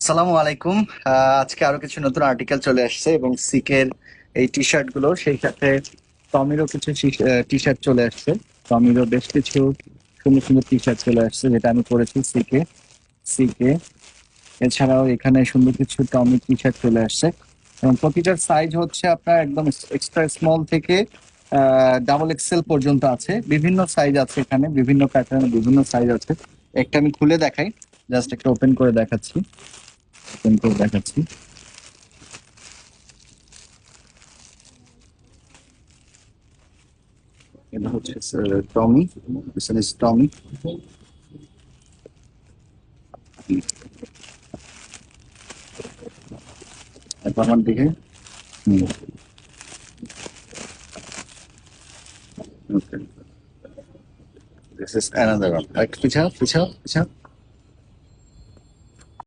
সালামু আলাইকুম। আজকে আরো কিছু নতুন আর্টিকেল চলে আসছে এবং সিকের এই টি শার্ট গুলো, সেই সাথে টমিরও কিছু টি শার্ট চলে আসছে। টমিরও বেশ কিছু সুন্দর সুন্দর টি শার্ট চলে আসছে, যেটা আমি পরেছি সিকে সিকে এছাড়াও এখানে সুন্দর কিছু টমি টি শার্ট চলে আসছে এবং প্রতিটার সাইজ হচ্ছে আপনার একদম এক্সট্রা স্মল থেকে ডাবল এক্সেল পর্যন্ত আছে। বিভিন্ন সাইজ আছে, এখানে বিভিন্ন প্যাটার্নের বিভিন্ন সাইজ আছে। একটা আমি খুলে দেখাই, জাস্ট একটা ওপেন করে দেখাচ্ছি। এটা হচ্ছে টমি, পিছনে টমি। একবার আমার দিকে। ওকে, দিস ইজ অ্যানাদার ওয়ান। পিছাও পিছাও পিছাও।